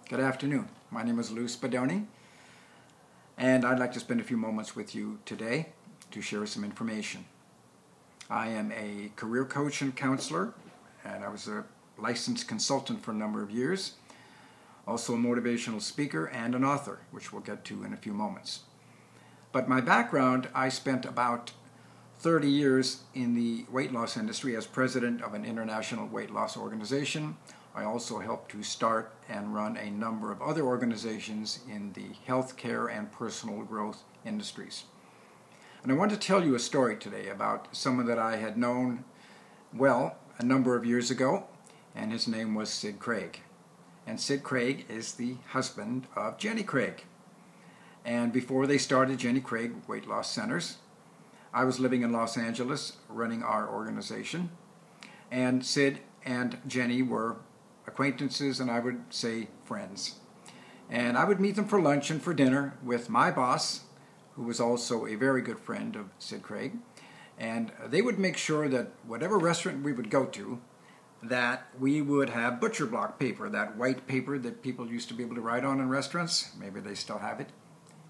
Good afternoon. My name is L.I.S.T. Spadoni, and I'd like to spend a few moments with you today to share some information. I am a career coach and counselor, and I was a licensed consultant for a number of years, also a motivational speaker and an author, which we'll get to in a few moments. But my background, I spent about 30 years in the weight loss industry as president of an international weight loss organization. I also helped to start and run a number of other organizations in the healthcare and personal growth industries. And I want to tell you a story today about someone that I had known well a number of years ago, and his name was Sid Craig. And Sid Craig is the husband of Jenny Craig. And before they started Jenny Craig Weight Loss Centers, I was living in Los Angeles running our organization, and Sid and Jenny were acquaintances, and I would say friends. And I would meet them for lunch and for dinner with my boss, who was also a very good friend of Sid Craig, and they would make sure that whatever restaurant we would go to, that we would have butcher block paper, that white paper that people used to be able to write on in restaurants. Maybe they still have it.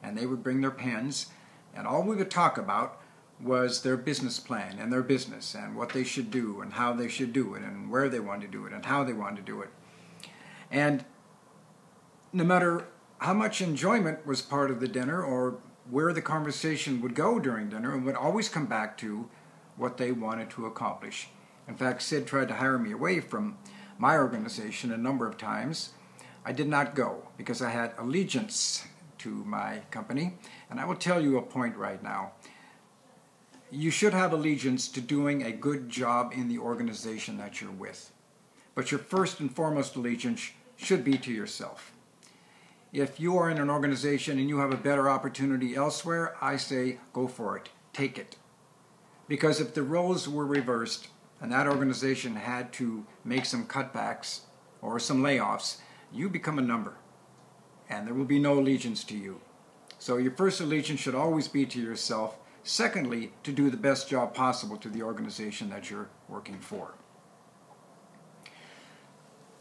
And they would bring their pens, and all we would talk about was their business plan and their business and what they should do and how they should do it and where they want to do it and how they want to do it. And no matter how much enjoyment was part of the dinner or where the conversation would go during dinner, it would always come back to what they wanted to accomplish. In fact, Sid tried to hire me away from my organization a number of times. I did not go because I had allegiance to my company. And I will tell you a point right now. You should have allegiance to doing a good job in the organization that you're with. But your first and foremost allegiance should be to yourself. If you are in an organization and you have a better opportunity elsewhere, I say go for it. Take it. Because if the roles were reversed and that organization had to make some cutbacks or some layoffs, you become a number and there will be no allegiance to you. So your first allegiance should always be to yourself. Secondly, to do the best job possible to the organization that you're working for.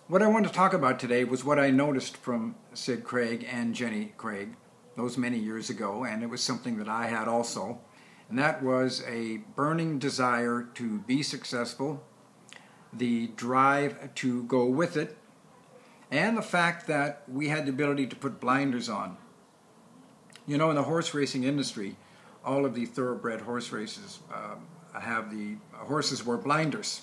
What I want to talk about today was what I noticed from Sid Craig and Jenny Craig those many years ago, and it was something that I had also, and that was a burning desire to be successful, the drive to go with it, and the fact that we had the ability to put blinders on. You know, in the horse racing industry, all of the thoroughbred horse races have the horses wear blinders.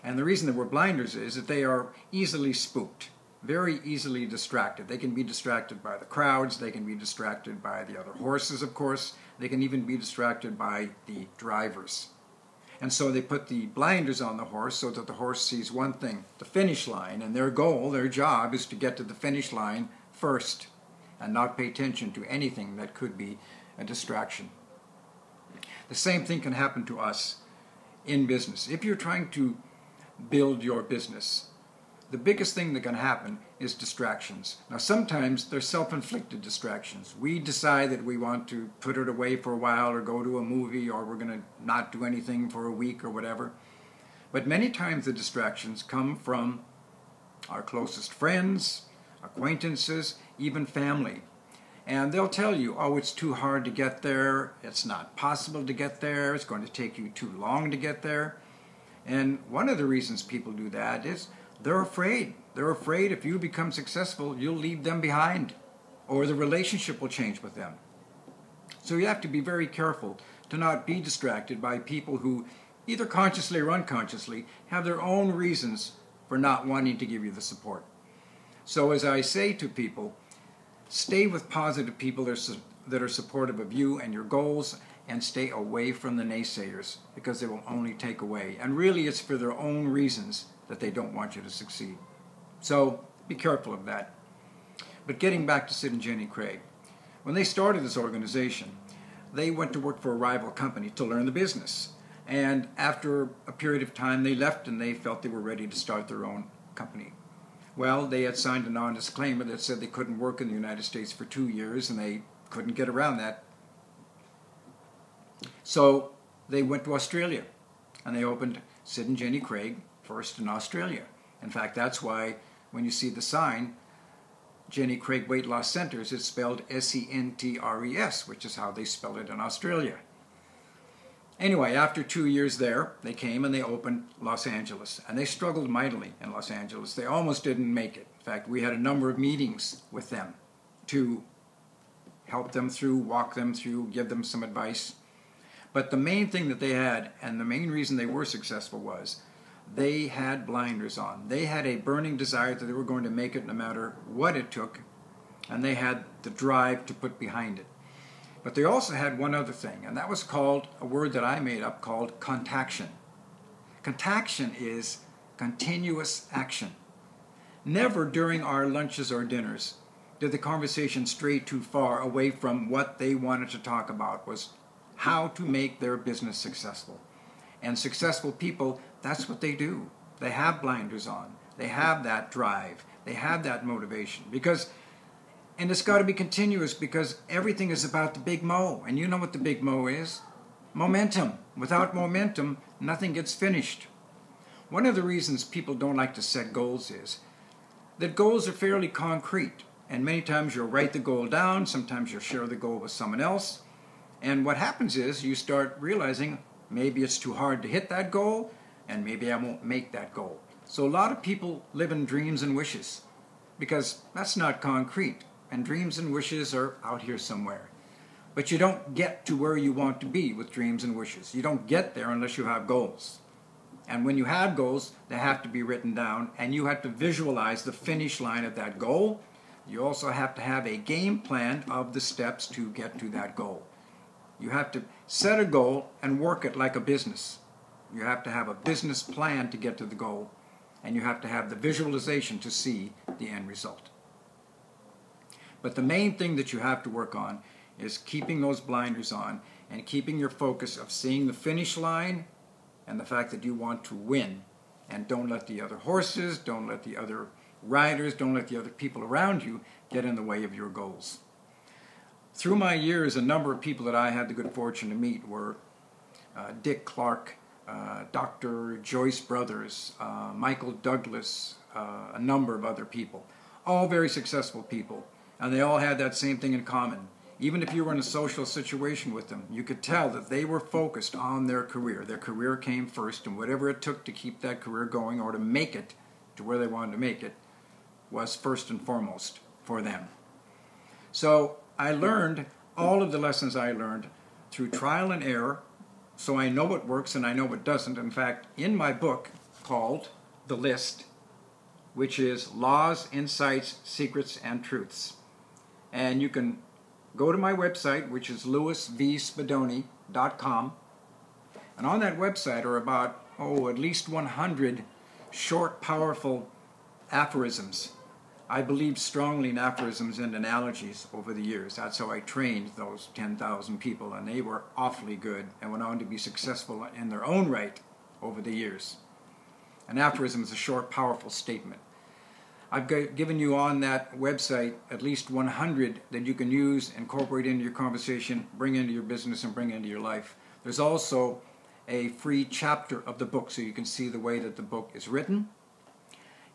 And the reason they wear blinders is that they are easily spooked, very easily distracted. They can be distracted by the crowds, they can be distracted by the other horses, of course, they can even be distracted by the drivers. And so they put the blinders on the horse so that the horse sees one thing, the finish line, and their goal, their job is to get to the finish line first and not pay attention to anything that could be a distraction. The same thing can happen to us in business. If you're trying to build your business, the biggest thing that can happen is distractions. Now sometimes they're self-inflicted distractions. We decide that we want to put it away for a while or go to a movie or we're going to not do anything for a week or whatever. But many times the distractions come from our closest friends, acquaintances, even family. And they'll tell you, oh, it's too hard to get there, it's not possible to get there, it's going to take you too long to get there. And one of the reasons people do that is they're afraid. They're afraid if you become successful, you'll leave them behind, or the relationship will change with them. So you have to be very careful to not be distracted by people who, either consciously or unconsciously, have their own reasons for not wanting to give you the support. So as I say to people, stay with positive people that are supportive of you and your goals, and stay away from the naysayers because they will only take away. And really it's for their own reasons that they don't want you to succeed. So be careful of that. But getting back to Sid and Jenny Craig, when they started this organization, they went to work for a rival company to learn the business. And after a period of time they left and they felt they were ready to start their own company. Well, they had signed a non-disclaimer that said they couldn't work in the United States for 2 years, and they couldn't get around that. So they went to Australia, and they opened Sid and Jenny Craig first in Australia. In fact, that's why when you see the sign, Jenny Craig Weight Loss Centers, it's spelled Centres, which is how they spell it in Australia. Anyway, after 2 years there, they came and they opened Los Angeles. And they struggled mightily in Los Angeles. They almost didn't make it. In fact, we had a number of meetings with them to help them through, walk them through, give them some advice. But the main thing that they had, and the main reason they were successful, was they had blinders on. They had a burning desire that they were going to make it no matter what it took, and they had the drive to put behind it. But they also had one other thing, and that was called, a word that I made up, called contaction. Contaction is continuous action. Never during our lunches or dinners did the conversation stray too far away from what they wanted to talk about, was how to make their business successful. And successful people, that's what they do. They have blinders on. They have that drive. They have that motivation. And it's got to be continuous, because everything is about the big mo. And you know what the big mo is? Momentum. Without momentum, nothing gets finished. One of the reasons people don't like to set goals is that goals are fairly concrete. And many times you'll write the goal down. Sometimes you'll share the goal with someone else. And what happens is you start realizing maybe it's too hard to hit that goal, and maybe I won't make that goal. So a lot of people live in dreams and wishes, because that's not concrete. And dreams and wishes are out here somewhere. But you don't get to where you want to be with dreams and wishes. You don't get there unless you have goals. And when you have goals, they have to be written down, and you have to visualize the finish line of that goal. You also have to have a game plan of the steps to get to that goal. You have to set a goal and work it like a business. You have to have a business plan to get to the goal, and you have to have the visualization to see the end result. But the main thing that you have to work on is keeping those blinders on and keeping your focus of seeing the finish line and the fact that you want to win. And don't let the other horses, don't let the other riders, don't let the other people around you get in the way of your goals. Through my years, a number of people that I had the good fortune to meet were Dick Clark, Dr. Joyce Brothers, Michael Douglas, a number of other people. All very successful people. And they all had that same thing in common. Even if you were in a social situation with them, you could tell that they were focused on their career. Their career came first, and whatever it took to keep that career going or to make it to where they wanted to make it was first and foremost for them. So I learned all of the lessons I learned through trial and error, so I know what works and I know what doesn't. In fact, in my book called The List, which is Laws, Insights, Secrets, and Truths. And you can go to my website, which is lewisvspadoni.com. And on that website are about, at least 100 short, powerful aphorisms. I believe strongly in aphorisms and analogies over the years. That's how I trained those 10,000 people, and they were awfully good and went on to be successful in their own right over the years. An aphorism is a short, powerful statement. I've given you on that website at least 100 that you can use, incorporate into your conversation, bring into your business, and bring into your life. There's also a free chapter of the book so you can see the way that the book is written.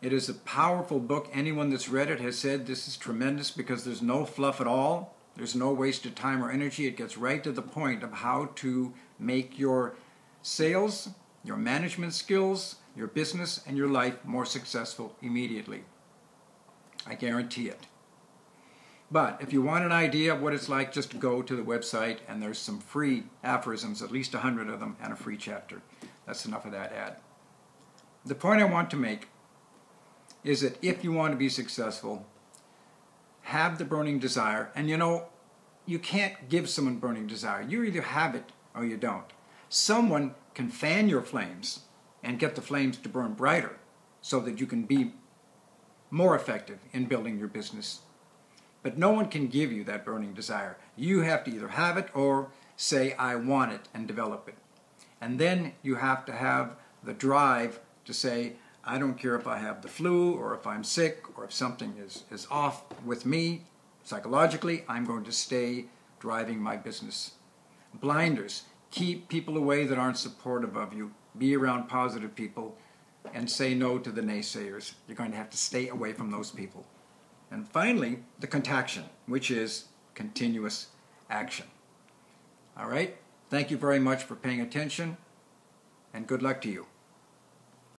It is a powerful book. Anyone that's read it has said this is tremendous because there's no fluff at all. There's no wasted time or energy. It gets right to the point of how to make your sales, your management skills, your business, and your life more successful immediately. I guarantee it. But if you want an idea of what it's like, just go to the website, and there's some free aphorisms, at least 100 of them, and a free chapter. That's enough of that ad. The point I want to make is that if you want to be successful, have the burning desire. And you can't give someone burning desire. You either have it or you don't. Someone can fan your flames and get the flames to burn brighter so that you can be more effective in building your business. But no one can give you that burning desire. You have to either have it or say, I want it, and develop it. And then you have to have the drive to say, I don't care if I have the flu or if I'm sick or if something is off with me psychologically, I'm going to stay driving my business. Blinders. Keep people away that aren't supportive of you. Be around positive people and say no to the naysayers. You're going to have to stay away from those people. And finally, the contaction, which is continuous action. All right? Thank you very much for paying attention, and good luck to you.